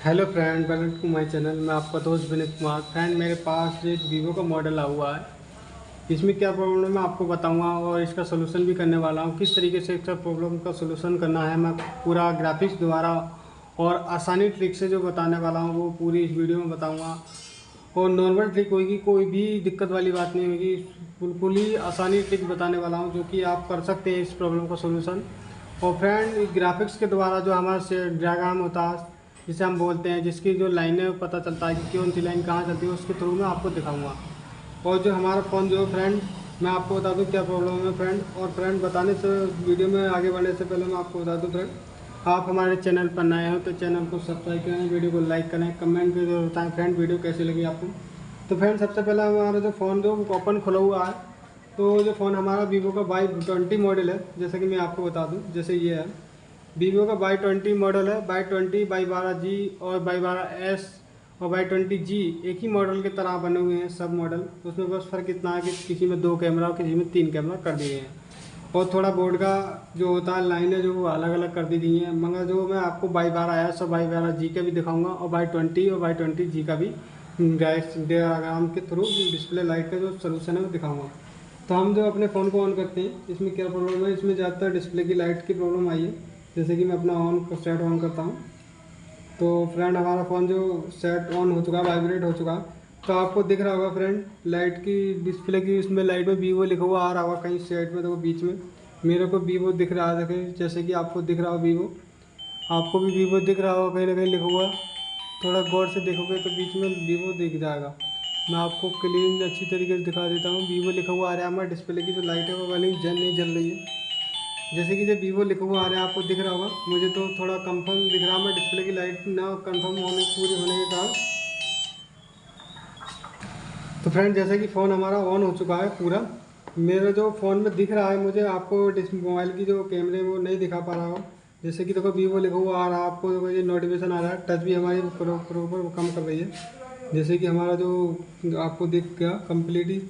Hello friend, welcome to my channel. मैं आपका दोस्त विनीत कुमार। फ्रेंड, मेरे पास एक वीवो का मॉडल आ हुआ है। इसमें क्या प्रॉब्लम है मैं आपको बताऊंगा और इसका सोल्यूशन भी करने वाला हूं। किस तरीके से इसका प्रॉब्लम का सोल्यूशन करना है मैं पूरा ग्राफिक्स द्वारा और आसानी ट्रिक से जो बताने वाला हूं वो पूरी इस वीडियो में बताऊंगा। और नॉर्मल ट्रिक होगी, कोई भी दिक्कत वाली बात नहीं होगी। बिल्कुल ही आसानी ट्रिक बताने वाला हूँ जो कि आप कर सकते हैं इस प्रॉब्लम का सोल्यूशन। और फ्रेंड, ग्राफिक्स के द्वारा जो हमारा से डायग्राम होता है जिसे हम बोलते हैं, जिसकी जो लाइनें पता चलता है कि कौन सी लाइन कहाँ चलती है, उसके थ्रू मैं आपको दिखाऊंगा। और जो हमारा फ़ोन जो फ्रेंड, मैं आपको बता दूं क्या प्रॉब्लम है फ्रेंड। और फ्रेंड, बताने से वीडियो में आगे बढ़ने से पहले मैं आपको बता दूं फ्रेंड, आप हमारे चैनल पर नए हो तो चैनल को सब्सक्राइब करें, वीडियो को लाइक करें, कमेंट करके जरूर बताएं फ्रेंड वीडियो कैसी लगी आपको। तो फ्रेंड, सबसे पहले हमारा जो फ़ोन जो ओपन खुला हुआ है, तो जो फ़ोन हमारा वीवो का Y20 मॉडल है, जैसे कि मैं आपको बता दूं, जैसे ये है वीवो का Y20 मॉडल है। Y20, Y12G और Y12S और Y20G एक ही मॉडल की तरह बने हुए हैं सब मॉडल। उसमें बस फ़र्क इतना है कि किसी में 2 कैमरा और किसी में 3 कैमरा कर दिए हैं। और थोड़ा बोर्ड का जो होता है लाइन है जो वो अलग अलग कर दी गई हैं। मगर जो मैं आपको Y12S और Y12G का भी दिखाऊंगा और Y20 और Y20G का भी डायग्राम के थ्रू डिस्प्ले लाइट का जो सोल्यूशन है वो दिखाऊंगा। तो हम जो अपने फ़ोन को ऑन करते हैं, इसमें क्या प्रॉब्लम है, इसमें ज़्यादातर डिस्प्ले की लाइट की प्रॉब्लम आई है। जैसे कि मैं अपना सेट ऑन करता हूँ, तो फ्रेंड हमारा फ़ोन जो सेट ऑन हो चुका है, वाइब्रेट हो चुका है। तो आपको दिख रहा होगा फ्रेंड लाइट की डिस्प्ले की, इसमें लाइट में वीवो लिखा हुआ आ रहा होगा कहीं साइड में, देखो बीच में मेरे को वीवो दिख रहा है। देखिए जैसे कि आपको दिख रहा हो वीवो, आपको भी वीवो दिख रहा होगा कहीं ना कहीं लिखा हुआ। थोड़ा गौर से देखोगे तो बीच में वीवो दिख जाएगा। मैं आपको क्लीन अच्छी तरीके से दिखा देता हूँ। वीवो लिखा हुआ आ रहा है, हमारे डिस्प्ले की जो लाइट है वो वाली जल नहीं जल रही है। जैसे कि जब वीवो लिखा हुआ आ रहा है आपको दिख रहा होगा, मुझे तो थोड़ा कंफर्म दिख रहा है। मैं डिस्प्ले की लाइट ना कंफर्म होने पूरी होने के कारण, तो फ्रेंड जैसे कि फ़ोन हमारा ऑन हो चुका है पूरा, मेरा जो फ़ोन में दिख रहा है मुझे, आपको मोबाइल की जो कैमरे में वो नहीं दिखा पा रहा हो। जैसे कि देखो वीवो लिखा हुआ आ रहा है, आपको देखो ये नोटिफिकेशन आ रहा है, टच भी हमारी प्रॉपर कम कर रही है। जैसे कि हमारा जो आपको दिख गया कम्प्लीटली,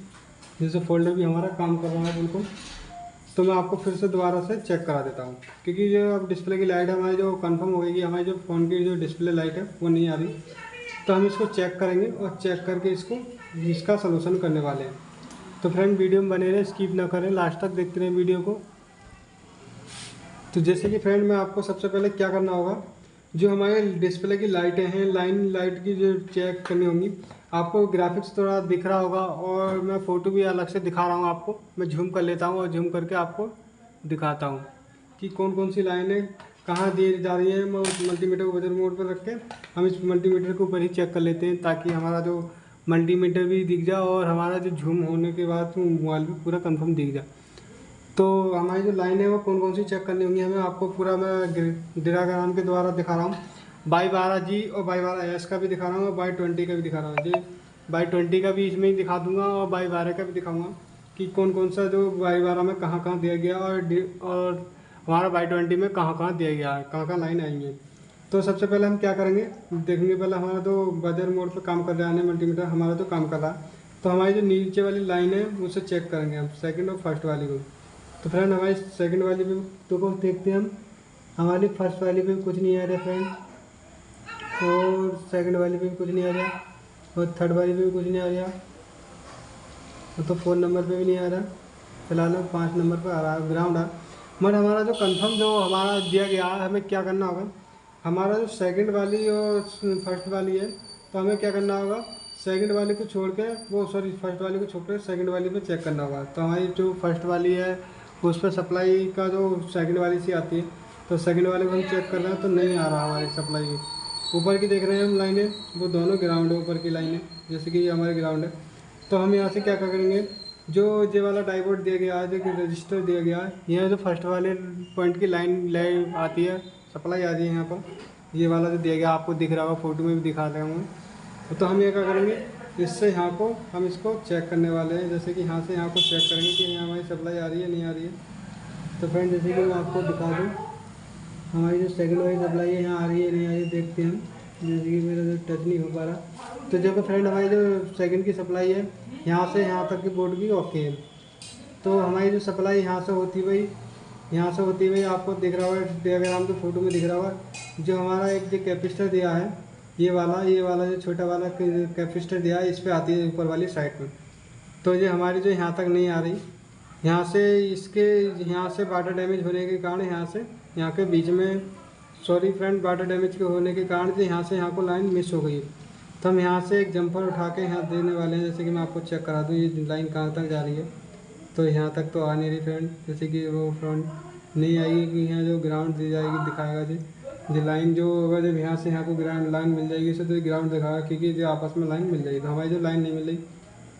जैसे फोल्डर भी हमारा काम कर रहा है बिल्कुल। तो मैं आपको फिर से दोबारा से चेक करा देता हूँ, क्योंकि जो अब डिस्प्ले की लाइट हमारी जो कंफर्म हो गई कि हमारी जो फ़ोन की जो डिस्प्ले लाइट है वो नहीं आ रही। तो हम इसको चेक करेंगे और चेक करके इसका सलूशन करने वाले हैं। तो फ्रेंड, वीडियो में बने रहें, स्किप ना करें, लास्ट तक देखते रहें वीडियो को। तो जैसे कि फ्रेंड, मैं आपको सबसे पहले क्या करना होगा, जो हमारे डिस्प्ले की लाइटें हैं, लाइन लाइट की जो चेक करनी होंगी। आपको ग्राफिक्स थोड़ा दिख रहा होगा और मैं फ़ोटो भी अलग से दिखा रहा हूँ आपको। मैं झूम कर लेता हूँ और झूम करके आपको दिखाता हूँ कि कौन कौन सी लाइनें कहाँ दी जा रही हैं। मैं उस मल्टीमीटर को बजर मोड पर रख के हम इस मल्टीमीटर के ऊपर ही चेक कर लेते हैं, ताकि हमारा जो मल्टीमीटर भी दिख जाए और हमारा जो झूम होने के बाद मोबाइल भी पूरा कंफर्म दिख जाए। तो हमारी जो लाइन है वो कौन कौन सी चेक करनी होंगी हमें, आपको पूरा मैं डायग्राम के द्वारा दिखा रहा हूँ। Y12G और Y12S का भी दिखा रहा हूँ और Y20 का भी दिखा रहा हूँ जी। Y20 का भी इसमें ही दिखा दूंगा और Y12 का भी दिखाऊंगा कि कौन कौन सा जो Y12 में कहाँ कहाँ दिया गया और हमारा Y20 में कहाँ कहाँ दिया गया है, कहाँ कहाँ लाइन आई है। तो सबसे पहले हम क्या करेंगे, देखेंगे पहले हमारा जो बजर मोड पर काम कर रहा है मल्टीमीटर हमारा जो काम कर रहा है। तो हमारी जो नीचे वाली लाइन है उसे चेक करेंगे हम, सेकंड और फर्स्ट वाली को। तो फ्रेंड, हमारी सेकंड वाली पे तो को देखते हैं हम, हमारी फर्स्ट वाली पे कुछ नहीं आ रहा फ्रेंड, और सेकंड वाली पे भी कुछ नहीं आ रहा, और थर्ड वाली पे भी कुछ नहीं आ रहा, और तो 4 नंबर पे भी नहीं आ रहा। फिलहाल 5 नंबर पे आ रहा है ग्राउंड है। मगर हमारा जो कंफर्म जो हमारा दिया गया है, हमें क्या करना होगा, हमारा जो सेकंड वाली और फर्स्ट वाली है, तो हमें क्या करना होगा, सेकंड वाली को छोड़ के वो सॉरी फर्स्ट वाली को छोड़ के सेकंड वाली पे चेक करना होगा। तो हमारी जो फर्स्ट वाली है उस पर सप्लाई का जो सेकंड वाली से आती है, तो सेकंड वाले को हम चेक कर रहे हैं तो नहीं आ रहा हमारी सप्लाई। ऊपर की देख रहे हैं हम लाइनें, वो दोनों ग्राउंड है, ऊपर की लाइनें जैसे कि ये हमारे ग्राउंड है। तो हम यहाँ से क्या करेंगे, जो ये वाला डाइवर्ट दिया गया है, जो रजिस्टर दिया गया है, यहाँ जो फर्स्ट वाले पॉइंट की लाइन आती है, सप्लाई आ रही है यहाँ पर, ये वाला जो दिया गया आपको दिख रहा होगा, फोटो में भी दिखा रहे होंगे। तो हम ये क्या करेंगे, इससे यहाँ को हम इसको चेक करने वाले हैं। जैसे कि यहाँ से यहाँ को चेक करेंगे कि यहाँ हमारी सप्लाई आ रही है नहीं आ रही है। तो फ्रेंड, जैसे कि मैं आपको दिखा दूँ, हमारी जो सेकंड वाली सप्लाई है यहाँ आ रही है नहीं आ रही है, देखते हैं। जैसे कि मेरा जो टच नहीं हो पा रहा, तो देखो फ्रेंड, हमारी जो सेकंड की सप्लाई है यहाँ से यहाँ तक की बोर्ड भी ओके है। तो हमारी जो सप्लाई यहाँ से होती हुई, यहाँ से होती हुई आपको दिख रहा होगा, डायग्राम के फोटो में दिख रहा होगा, जो हमारा एक जो कैपेसिटर दिया है ये वाला जो छोटा वाला कैपेसिटर दिया है, इस पे आती है ऊपर वाली साइड में। तो ये हमारी जो यहाँ तक नहीं आ रही, यहाँ से इसके यहाँ से वाटर डैमेज होने के कारण यहाँ के बीच में, सॉरी फ्रेंड, वाटर डैमेज के होने के कारण जो यहाँ से यहाँ को लाइन मिस हो गई है। तो हम यहाँ से एक जंपर उठा के यहाँ देने वाले हैं। जैसे कि मैं आपको चेक करा दूँ ये लाइन कहाँ तक जा रही है। तो यहाँ तक तो आ नहीं रही फ्रेंड, जैसे कि वो फ्रंट नहीं आएगी कि यहाँ जो ग्राउंड दी जाएगी दिखाएगा जी लाइन जो होगा, जब यहाँ से यहाँ को ग्राउंड लाइन मिल जाएगी इसे, तो ये ग्राउंड दिखाएगा, क्योंकि जो आपस में लाइन मिल जाएगी। तो हमारी जो लाइन नहीं मिल रही,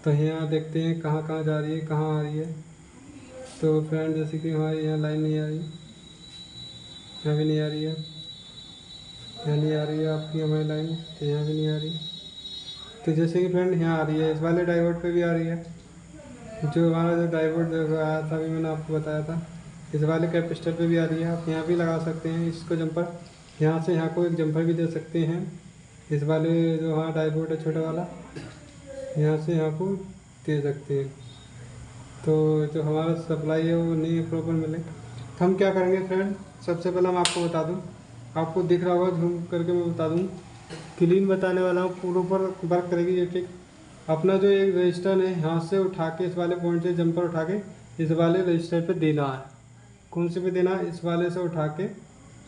तो यहाँ देखते हैं कहाँ कहाँ जा रही है, कहाँ आ रही है। तो फ्रेंड जैसे कि हमारी यहाँ लाइन नहीं आ रही, यहाँ भी नहीं आ रही है, यहाँ नहीं आ रही है आपकी हमारी लाइन, तो यहाँ भी नहीं आ रही। तो जैसे कि फ्रेंड यहाँ आ रही है, इस वाले डाइवर्ट पे भी आ रही है, जो हमारा जो डाइवर्ट आया था अभी मैंने आपको बताया था, इस वाले कैपेसिटर पे भी आ रही है। आप यहाँ भी लगा सकते हैं इसको जंपर, यहाँ से यहाँ को एक जंपर भी दे सकते हैं। इस वाले जो हमारा डाइवर्ट है छोटा वाला, यहाँ से यहाँ को दे सकते हैं। तो जो हमारा सप्लाई है वो नहीं प्रॉपर मिले, तो हम क्या करेंगे फ्रेंड, सबसे पहले मैं आपको बता दूँ, आपको दिख रहा होगा, झूम करके मैं बता दूँ, क्लीन बताने वाला हूँ, पूरे ऊपर वर्क करेगी ये ट्रिक। अपना जो एक रजिस्टर है यहाँ से उठा के, इस वाले पॉइंट से जंपर उठा के इस वाले रजिस्टर पे देना है। कौन से पे देना है, इस वाले से उठा के,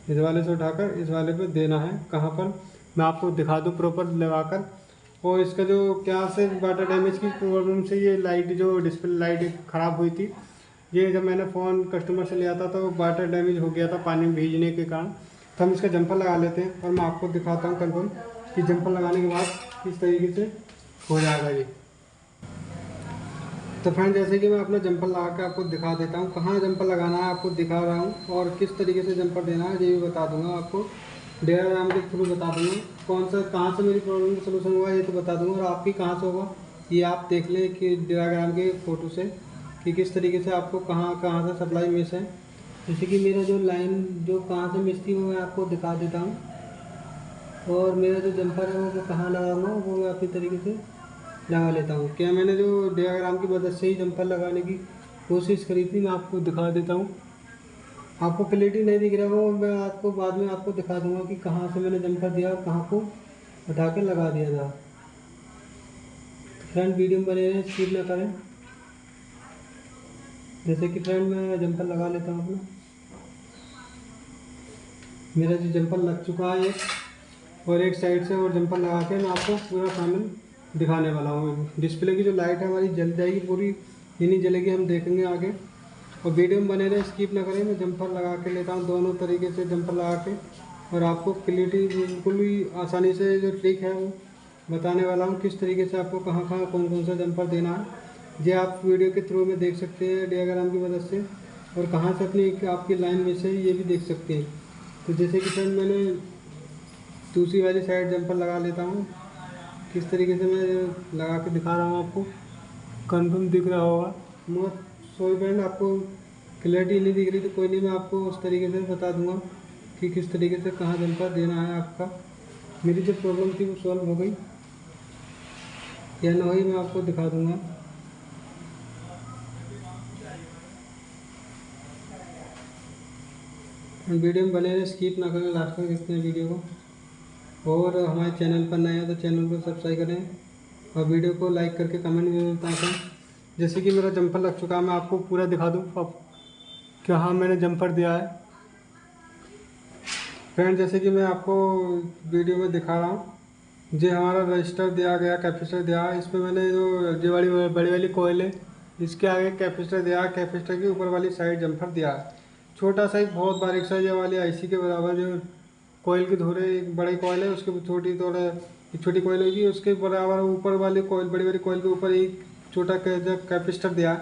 इस वाले से उठाकर इस वाले पे देना है। कहाँ पर, मैं आपको दिखा दूँ प्रॉपर लगाकर। और इसका जो क्या से वाटर डैमेज की प्रॉब्लम से ये लाइट जो डिस्प्ले लाइट ख़राब हुई थी, ये जब मैंने फ़ोन कस्टमर से लिया था तो वाटर डैमेज हो गया था पानी में भीगने के कारण। तो हम इसका जंपर लगा लेते हैं और मैं आपको दिखाता हूँ कंफर्म कि जंपर लगाने के बाद किस तरीके से हो जाएगा ये। तो फ्रेंड जैसे कि मैं अपना जंपर लगा के आपको दिखा देता हूँ, कहाँ जंपर लगाना है आपको दिखा रहा हूँ, और किस तरीके से जंपर देना है ये भी बता दूंगा आपको, डायग्राम के थ्रू बता दूंगा। कौन सा कहाँ से मेरी प्रॉब्लम का सोल्यूशन हुआ ये तो बता दूंगा, और आपकी कहाँ से होगा ये आप देख लें कि डायग्राम के फ़ोटो से कि किस तरीके से आपको कहाँ कहाँ से सप्लाई मिस है। जैसे कि मेरा जो लाइन जो कहाँ से मिस थी वो मैं आपको दिखा देता हूँ, और मेरा जो जंपर है वो कहाँ लगाऊंगा वो मैं अपनी तरीके से लगा लेता हूँ। क्या मैंने जो डायग्राम की मदद से ही जंपर लगाने की कोशिश करी थी, मैं आपको दिखा देता हूँ। आपको क्लियरिटी नहीं दिख रहा हो, मैं आपको बाद में आपको दिखा दूंगा कि कहाँ से मैंने जंपर दिया और कहाँ को उठा के लगा दिया था। फ्रेंड वीडियो में बने रहें, स्किप ना करें। जैसे कि फ्रेंड मैं जंपर लगा लेता हूँ अपना, मेरा जो जंपर लग चुका है और एक साइड से और जंपर लगा के मैं आपको पूरा फाइनल दिखाने वाला हूँ। डिस्प्ले की जो लाइट है हमारी जल जाएगी पूरी, ये नहीं जलेगी, हम देखेंगे आगे। और वीडियो में बने रहे, स्किप ना करें। मैं जंपर लगा के लेता हूँ दोनों तरीके से जंपर लगा के, और आपको क्लियरिटी बिल्कुल भी आसानी से जो ट्रिक है वो बताने वाला हूँ, किस तरीके से आपको कहाँ कहाँ कौन कौन सा जंपर देना है। ये आप वीडियो के थ्रू में देख सकते हैं डायग्राम की मदद से, और कहाँ से अपनी आपकी लाइन में से ये भी देख सकते हैं। तो जैसे कि फ्रेंड मैंने दूसरी वाली साइड जंपर लगा लेता हूँ, किस तरीके से मैं लगा के दिखा रहा हूँ आपको, कन्फर्म दिख रहा होगा। मैं सॉरी फ्रेंड आपको क्लैरिटी नहीं दिख रही तो कोई नहीं, मैं आपको उस तरीके से बता दूंगा कि किस तरीके से कहाँ जंपर देना है आपका। मेरी जो प्रॉब्लम थी वो सॉल्व हो गई या ना हुई मैं आपको दिखा दूंगा। वीडियो में बने रहे, स्किप ना करें, लास्ट तक देखते हैं वीडियो को। और हमारे चैनल पर नए हैं तो चैनल को सब्सक्राइब करें और वीडियो को लाइक करके कमेंट में बताएं। जैसे कि मेरा जंपर लग चुका है, मैं आपको पूरा दिखा दूँ अब कि हाँ मैंने जंपर दिया है। फ्रेंड जैसे कि मैं आपको वीडियो में दिखा रहा हूँ, जो हमारा रजिस्टर दिया गया, कैपेसिटर दिया है, इसमें मैंने जो बड़ी वाली कोयल है इसके आगे कैपेसिटर दिया है, कैपेसिटर की ऊपर वाली साइड जंपर दिया है। छोटा सा ही बहुत बारीक सा, ये वाली आईसी के बराबर जो कोयल की धुरे, एक बड़ी कोयल है उसके छोटी छोटी कोयल होगी उसके बराबर ऊपर वाली कोयल, बड़ी बड़ी कोयल के ऊपर एक छोटा कैपेसिटर दिया,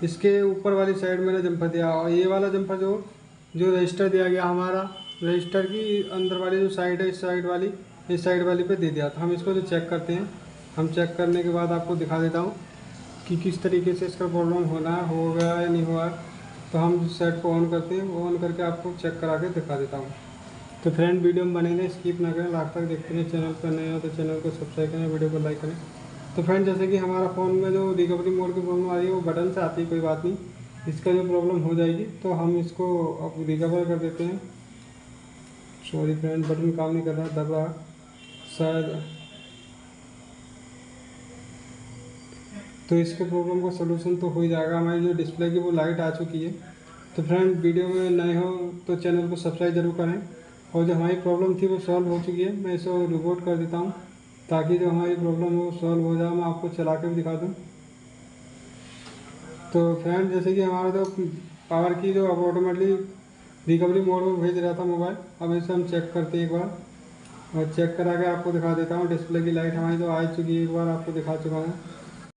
इसके ऊपर वाली साइड मैंने जंपर दिया। और ये वाला जंपर जो रजिस्टर दिया गया हमारा, रजिस्टर की अंदर वाली जो साइड है, इस साइड वाली पे दे दिया। तो हम इसको जो चेक करते हैं, हम चेक करने के बाद आपको दिखा देता हूँ कि किस तरीके से इसका प्रॉब्लम हो गया या नहीं हुआ। तो हम सेट को ऑन करते हैं, ऑन करके आपको चेक करा के दिखा देता हूँ। तो फ्रेंड वीडियो में बनेंगे, स्किप ना करें, लास्ट तक देखते हैं। चैनल पर नए हो तो चैनल को सब्सक्राइब करें, वीडियो को लाइक करें। तो फ्रेंड जैसे कि हमारा फ़ोन में जो रिकवरी मोड की प्रॉब्लम आ रही है वो बटन से आती है, कोई बात नहीं, इसका जो प्रॉब्लम हो जाएगी तो हम इसको अब रिकवर कर देते हैं। सॉरी फ्रेंड बटन काम नहीं कर रहा, दब रहा, शायद तो इसके प्रॉब्लम का सलूशन तो हो ही जाएगा। हमारी जो डिस्प्ले की वो लाइट आ चुकी है। तो फ्रेंड वीडियो में नए हो तो चैनल को सब्सक्राइब जरूर करें। और जो हमारी प्रॉब्लम थी वो सॉल्व हो चुकी है। मैं इसको रिपोर्ट कर देता हूँ ताकि जो हमारी प्रॉब्लम है वो सॉल्व हो जाए। मैं आपको चला के भी दिखा दूँ। तो फ्रेंड जैसे कि हमारा जो पावर की जो अब ऑटोमेटिकली रिकवरी मोड में भेज रहा था मोबाइल, अब इसे हम चेक करते हैं एक बार। और चेक करा के आपको दिखा देता हूँ। डिस्प्ले की लाइट हमारी तो आ चुकी है, एक बार आपको दिखा चुका हूँ।